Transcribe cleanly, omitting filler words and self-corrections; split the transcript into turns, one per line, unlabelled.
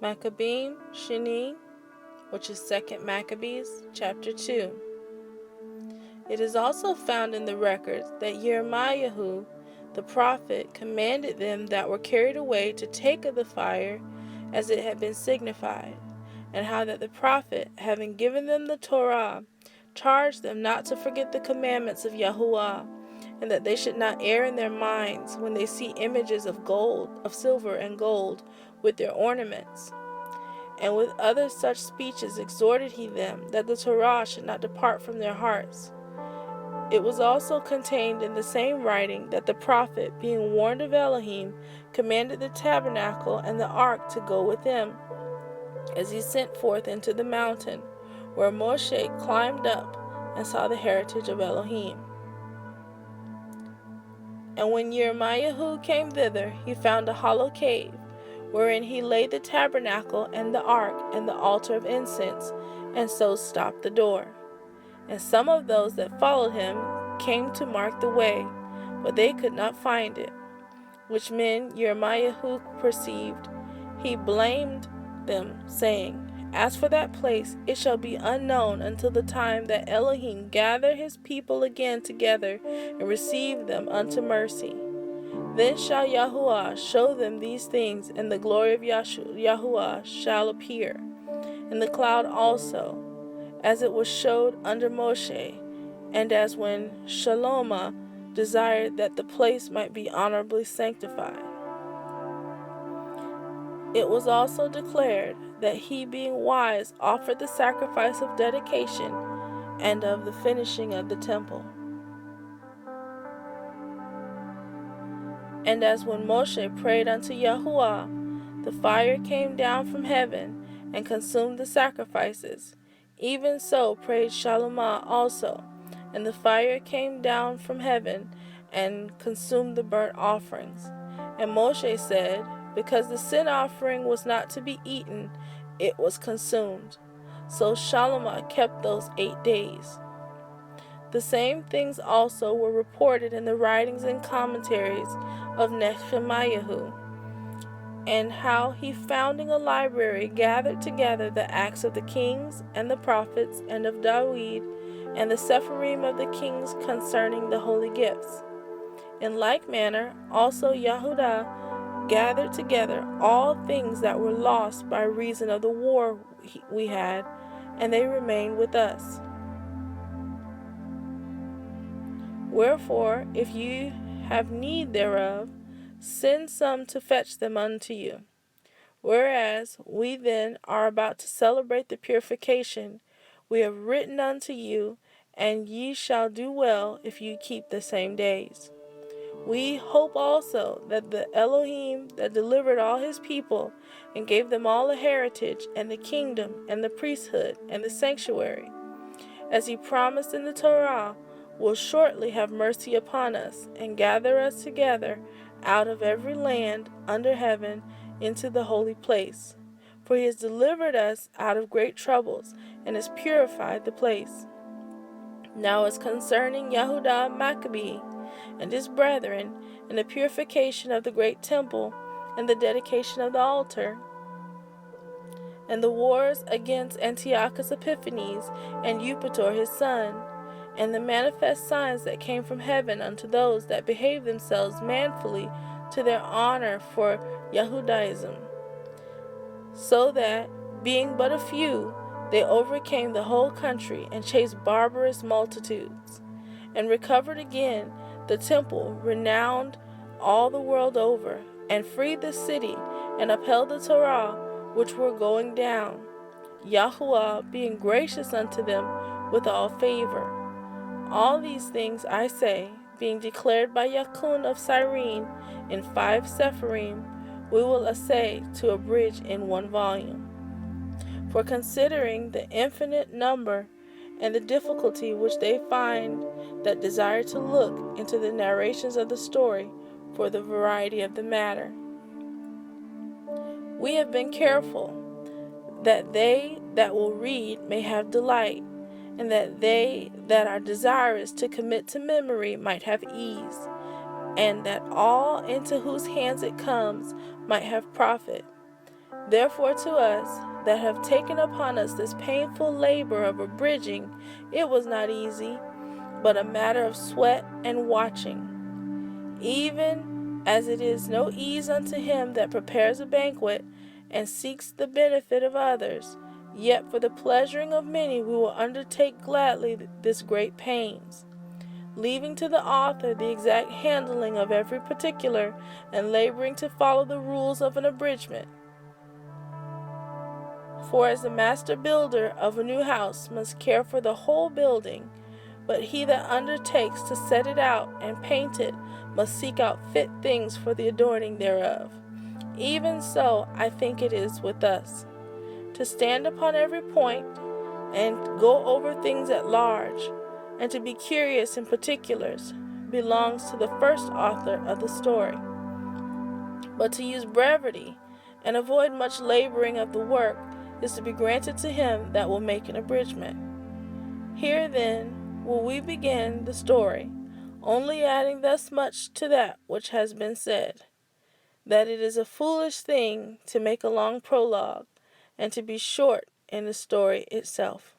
Makkabiym, Sheniy, which is 2nd Maccabees, chapter 2. It is also found in the records that Jeremiah, the prophet, commanded them that were carried away to take of the fire as it had been signified, and how that the prophet, having given them the Torah, charged them not to forget the commandments of Yahuwah, and that they should not err in their minds when they see images of gold, of silver and gold, with their ornaments. And with other such speeches exhorted he them that the Torah should not depart from their hearts. It was also contained in the same writing that the prophet, being warned of Elohim, commanded the tabernacle and the ark to go with him, as he sent forth into the mountain, where Moshe climbed up and saw the heritage of Elohim. And when Jeremiah came thither, he found a hollow cave, wherein he laid the tabernacle and the ark and the altar of incense, and so stopped the door. And some of those that followed him came to mark the way, but they could not find it. Which men Jeremiah perceived, he blamed them, saying, As for that place, it shall be unknown until the time that Elohim gather his people again together and receive them unto mercy. Then shall Yahuwah show them these things, and the glory of Yahuwah shall appear, and the cloud also, as it was showed under Moshe, and as when Shalomah desired that the place might be honorably sanctified. It was also declared that he, being wise, offered the sacrifice of dedication and of the finishing of the temple. And as when Moshe prayed unto Yahuwah, the fire came down from heaven and consumed the sacrifices, even so prayed Shalomah also, and the fire came down from heaven and consumed the burnt offerings. And Moshe said, Because the sin offering was not to be eaten, it was consumed. So Shalomah kept those 8 days. The same things also were reported in the writings and commentaries of Nehemiah, and how he, founding a library, gathered together the acts of the kings and the prophets and of David and the Sepharim of the kings concerning the holy gifts. In like manner also Yehudah gathered together all things that were lost by reason of the war we had, and they remain with us. Wherefore, if you have need thereof, send some to fetch them unto you. Whereas we then are about to celebrate the purification, we have written unto you, and ye shall do well if you keep the same days. We hope also that the Elohim that delivered all his people and gave them all a heritage and the kingdom and the priesthood and the sanctuary, as he promised in the Torah, will shortly have mercy upon us and gather us together out of every land under heaven into the holy place. For he has delivered us out of great troubles and has purified the place. Now as concerning Yehudah Maccabee and his brethren, and the purification of the great temple, and the dedication of the altar, and the wars against Antiochus Epiphanes and Eupator his son, and the manifest signs that came from heaven unto those that behaved themselves manfully to their honor for Yahudaism, so that, being but a few, they overcame the whole country and chased barbarous multitudes, and recovered again the temple renowned all the world over, and freed the city, and upheld the Torah which were going down, Yahuwah being gracious unto them with all favor. All these things, I say, being declared by Yakun of Cyrene in 5 Sepharim, we will essay to abridge in 1 volume. For considering the infinite number and the difficulty which they find that desire to look into the narrations of the story for the variety of the matter, we have been careful that they that will read may have delight, and that they that are desirous to commit to memory might have ease, and that all into whose hands it comes might have profit. Therefore, to us that have taken upon us this painful labor of abridging, it was not easy, but a matter of sweat and watching. Even as it is no ease unto him that prepares a banquet and seeks the benefit of others, yet for the pleasuring of many we will undertake gladly this great pains, leaving to the author the exact handling of every particular, and laboring to follow the rules of an abridgment. For as the master builder of a new house must care for the whole building, but he that undertakes to set it out and paint it must seek out fit things for the adorning thereof. Even so I think it is with us. To stand upon every point, and go over things at large, and to be curious in particulars, belongs to the first author of the story. But to use brevity, and avoid much laboring of the work, is to be granted to him that will make an abridgment. Here then will we begin the story, only adding thus much to that which has been said, that it is a foolish thing to make a long prologue, and to be short in the story itself.